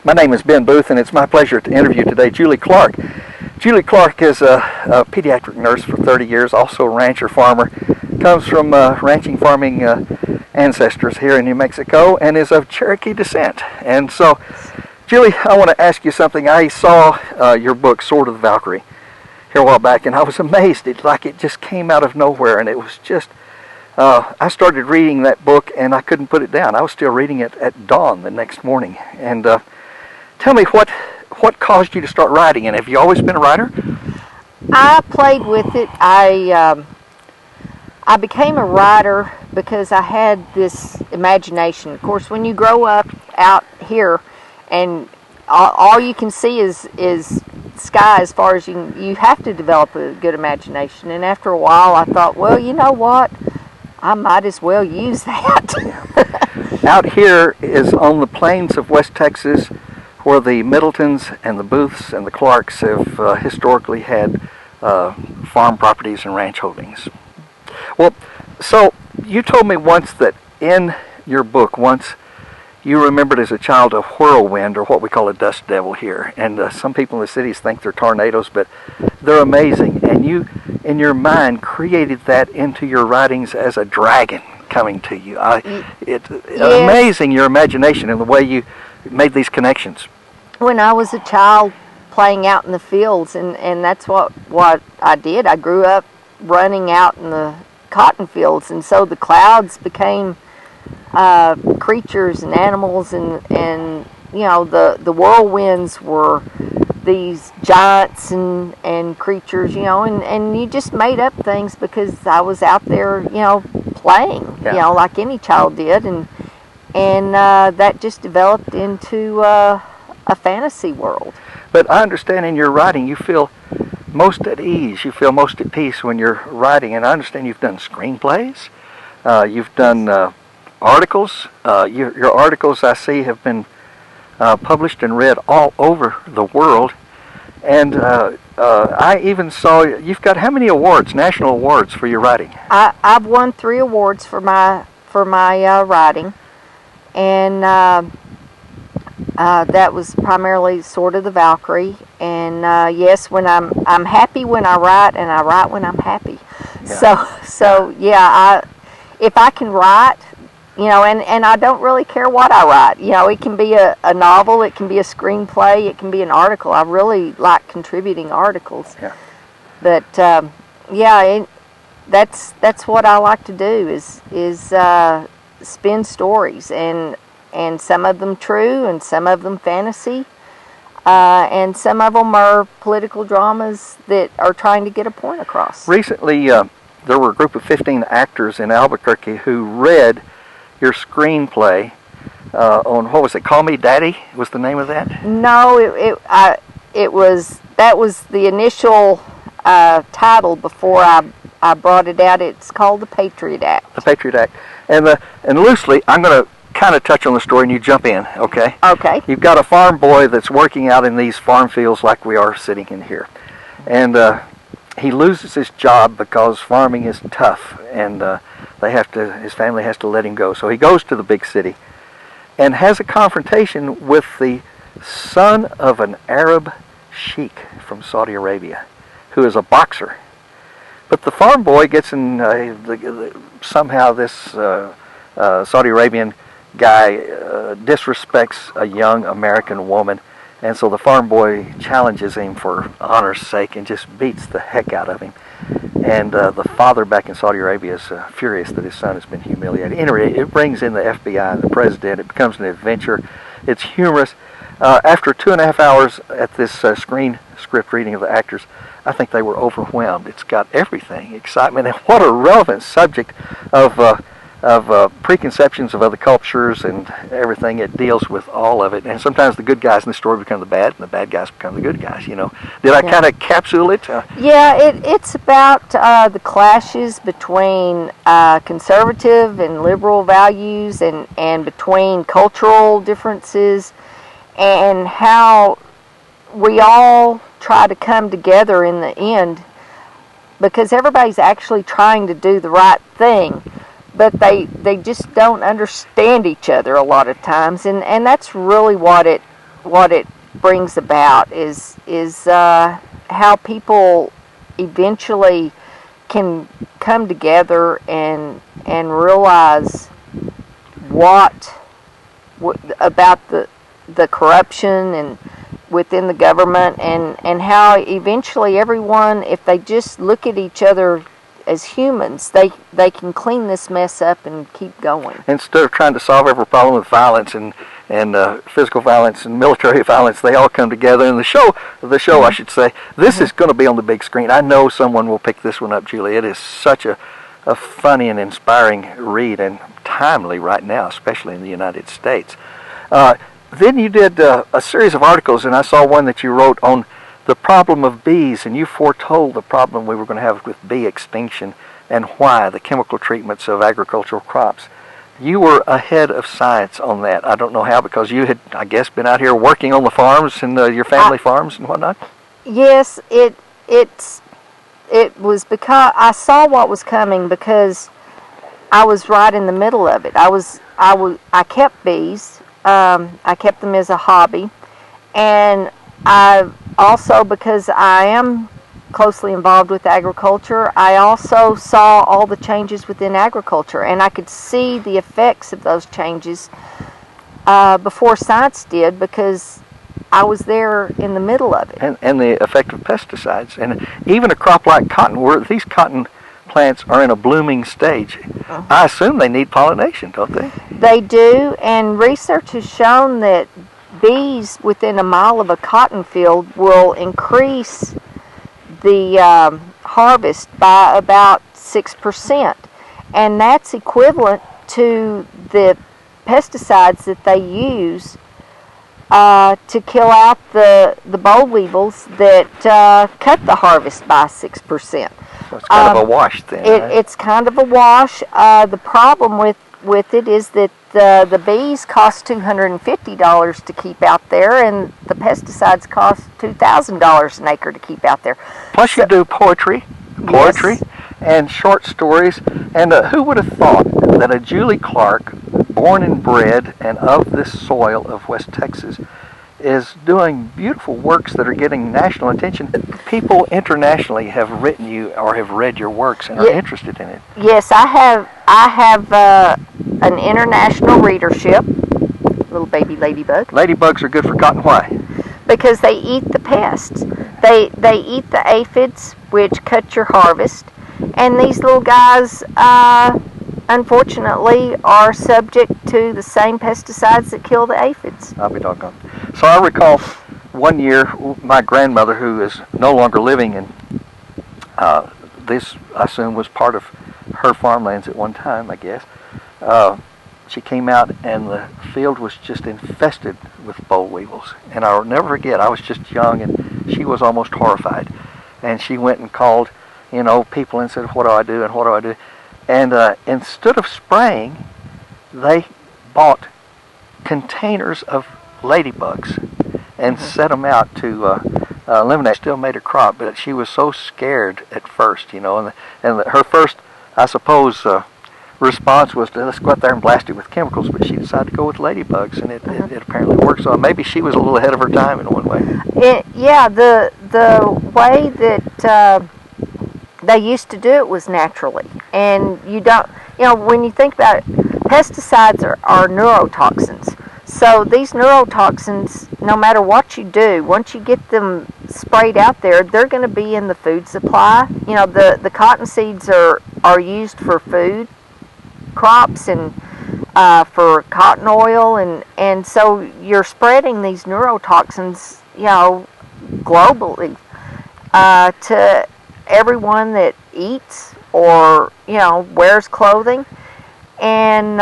My name is Ben Booth, and it's my pleasure to interview today Julie Clark. Julie Clark is a pediatric nurse for 30 years, also a rancher farmer, comes from ranching farming ancestors here in New Mexico, and is of Cherokee descent. And so, Julie, I want to ask you something. I saw your book, Sword of the Valkyrie, here a while back, and I was amazed. It just came out of nowhere, and it was just... I started reading that book, and I couldn't put it down. I was still reading it at dawn the next morning. And tell me, what caused you to start writing? And have you always been a writer? I played with it. I became a writer because I had this imagination. Of course, when you grow up out here, and all you can see is sky as far as you have to develop a good imagination. And after a while, I thought, well, you know what? I might as well use that. Out here is on the plains of West Texas, where the Middletons and the Booths and the Clarks have historically had farm properties and ranch holdings. Well, so you told me once that in your book, once you remembered as a child a whirlwind, or what we call a dust devil here. And some people in the cities think they're tornadoes, but they're amazing. And you, in your mind, created that into your writings as a dragon coming to you. It's amazing, your imagination and the way you made these connections. When I was a child playing out in the fields, and that's what I did. I grew up running out in the cotton fields, and so the clouds became creatures and animals, and you know, the whirlwinds were these giants and creatures, you know, and you just made up things because I was out there, you know, playing, you know, like any child did, and that just developed into a fantasy world. But I understand in your writing you feel most at ease, you feel most at peace when you're writing, and I understand you've done screenplays, you've done articles. Your articles, I see, have been published and read all over the world. And I even saw you've got how many awards, national awards, for your writing? I've won 3 awards for my writing, and that was primarily Sword of the Valkyrie. And yes, when I'm happy when I write, and I write when I'm happy. Yeah. So yeah, if I can write, you know, and I don't really care what I write. You know, it can be a novel, it can be a screenplay, it can be an article. I really like contributing articles. Yeah. But yeah, that's what I like to do is spin stories, and some of them true, and some of them fantasy, and some of them are political dramas that are trying to get a point across. Recently, there were a group of 15 actors in Albuquerque who read your screenplay on, what was it, Call Me Daddy was the name of that? No, that was the initial title before I brought it out. It's called the Patriot Act. The Patriot Act. And loosely, I'm going to kind of touch on the story and you jump in, okay? Okay. You've got a farm boy that's working out in these farm fields like we are sitting in here. And he loses his job because farming is tough, and his family has to let him go. So he goes to the big city and has a confrontation with the son of an Arab sheik from Saudi Arabia, who is a boxer. But the farm boy gets in, somehow this Saudi Arabian guy disrespects a young American woman, and so the farm boy challenges him for honor's sake and just beats the heck out of him. And the father back in Saudi Arabia is furious that his son has been humiliated. Anyway, it brings in the FBI and the president. It becomes an adventure. It's humorous. After 2.5 hours at this screen script reading of the actors, I think they were overwhelmed. It's got everything, excitement, and what a relevant subject of preconceptions of other cultures and everything. It deals with all of it, and sometimes the good guys in the story become the bad, and the bad guys become the good guys. You know, did I kind of capsule it? Yeah, it's about the clashes between conservative and liberal values, and between cultural differences, and how we all try to come together in the end, because everybody's actually trying to do the right thing, but they just don't understand each other a lot of times, and that's really what it brings about is how people eventually can come together and realize what about the corruption and within the government, and how eventually everyone, if they just look at each other as humans, they can clean this mess up and keep going. Instead of trying to solve every problem with violence and physical violence and military violence, they all come together. And the show, I should say, this is going to be on the big screen. I know someone will pick this one up, Julie. It is such a funny and inspiring read, and timely right now, especially in the United States. Then you did a series of articles, and I saw one that you wrote on the problem of bees, and you foretold the problem we were going to have with bee extinction and why, the chemical treatments of agricultural crops. You were ahead of science on that. I don't know how, because you had, I guess, been out here working on the farms and your family farms and whatnot. Yes, it was because I saw what was coming, because I was right in the middle of it. I kept bees. I kept them as a hobby, and I also, because I am closely involved with agriculture, I also saw all the changes within agriculture, and I could see the effects of those changes before science did, because I was there in the middle of it. And the effect of pesticides, and even a crop like cotton, where these cotton plants are in a blooming stage. I assume they need pollination, don't they? They do, and research has shown that bees within a mile of a cotton field will increase the harvest by about 6%, and that's equivalent to the pesticides that they use to kill out the boll weevils that cut the harvest by 6%. So it's kind of a wash then. Right? It's kind of a wash. The problem with it is that the bees cost $250 to keep out there, and the pesticides cost $2,000 an acre to keep out there. Plus you do poetry, Yes. and short stories. And who would have thought that a Julie Clark, born and bred and of this soil of West Texas, is doing beautiful works that are getting national attention. People internationally have written you or have read your works and are interested in it. Yes, I have an international readership. Little baby ladybug. Ladybugs are good for cotton. Why? Because they eat the pests. They eat the aphids, which cut your harvest, and these little guys, unfortunately, are subject to the same pesticides that kill the aphids. I'll be doggone. So I recall one year, my grandmother, who is no longer living, and this, I assume, was part of her farmlands at one time, I guess. She came out, and the field was just infested with boll weevils. And I'll never forget, I was just young, and she was almost horrified. And she went and called, people and said, what do I do, and what do I do? And instead of spraying, they bought containers of ladybugs and set them out to eliminate. Still made a crop, but she was so scared at first, and her first, I suppose, response was to let's go out there and blast it with chemicals, but she decided to go with ladybugs, and it apparently worked. So maybe she was a little ahead of her time in one way. The way that they used to do it was naturally, and you don't, when you think about it, pesticides are neurotoxins. So these neurotoxins, no matter what you do, once you get them sprayed out there, they're going to be in the food supply. The cotton seeds are used for food crops and for cotton oil, and so you're spreading these neurotoxins, globally to everyone that eats or wears clothing, and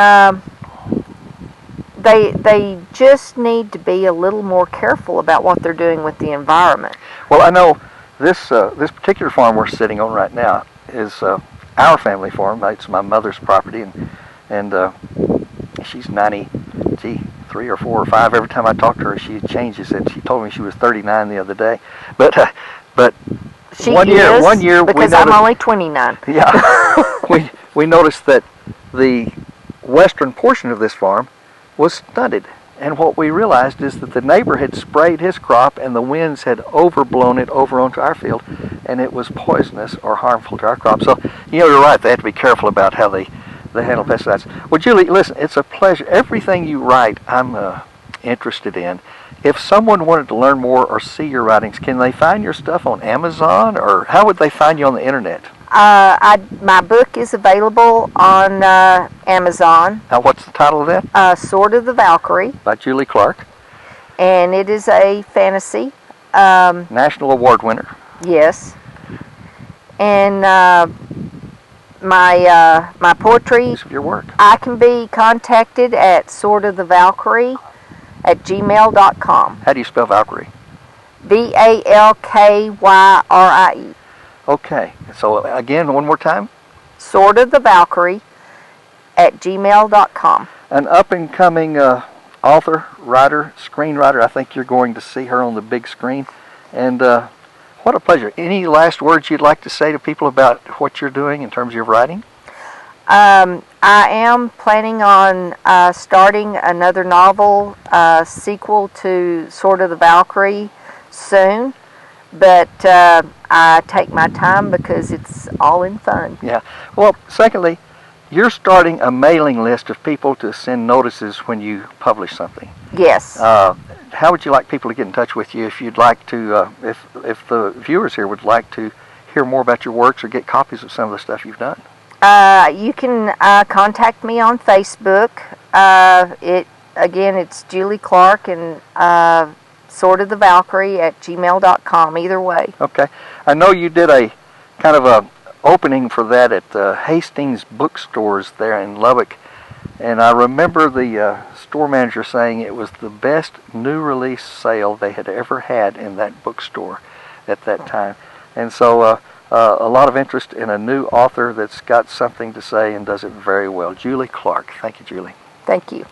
they just need to be a little more careful about what they're doing with the environment. Well, I know this particular farm we're sitting on right now is our family farm. It's my mother's property, and she's 93 or 4 or 5. Every time I talk to her, she changes it. She told me she was 39 the other day, but She one year because I'm only 29. Yeah, we noticed that the western portion of this farm was stunted, And what we realized is that the neighbor had sprayed his crop and the winds had overblown it over onto our field, and it was poisonous or harmful to our crop. So, you're right, they have to be careful about how they handle pesticides. Well, Julie, listen, it's a pleasure. Everything you write, I'm interested in. If someone wanted to learn more or see your writings, can they find your stuff on Amazon, or how would they find you on the internet? My book is available on Amazon. Now, what's the title of that? Sword of the Valkyrie. By Julie Clark. And it is a fantasy. National Award winner. Yes. And my poetry, Your work. I can be contacted at swordofthevalkyrie@gmail.com. How do you spell Valkyrie? Valkyrie. Okay. So again, one more time. swordofthevalkyrie@gmail.com. An up-and-coming author, writer, screenwriter. I think you're going to see her on the big screen. And what a pleasure. Any last words you'd like to say to people about what you're doing in terms of your writing? I am planning on starting another novel, sequel to Sword of the Valkyrie soon, but I take my time because it's all in fun. Yeah. Well, secondly, you're starting a mailing list of people to send notices when you publish something. Yes. How would you like people to get in touch with you if you'd like to, if the viewers here would like to hear more about your works or get copies of some of the stuff you've done? You can contact me on Facebook. It's Julie Clark and Sword of the Valkyrie at gmail.com, either way. Okay. I know you did a kind of a opening for that at Hastings bookstores there in Lubbock, and I remember the store manager saying it was the best new release sale they had ever had in that bookstore at that time. And so a lot of interest in a new author that's got something to say and does it very well. Julie Clark. Thank you, Julie. Thank you.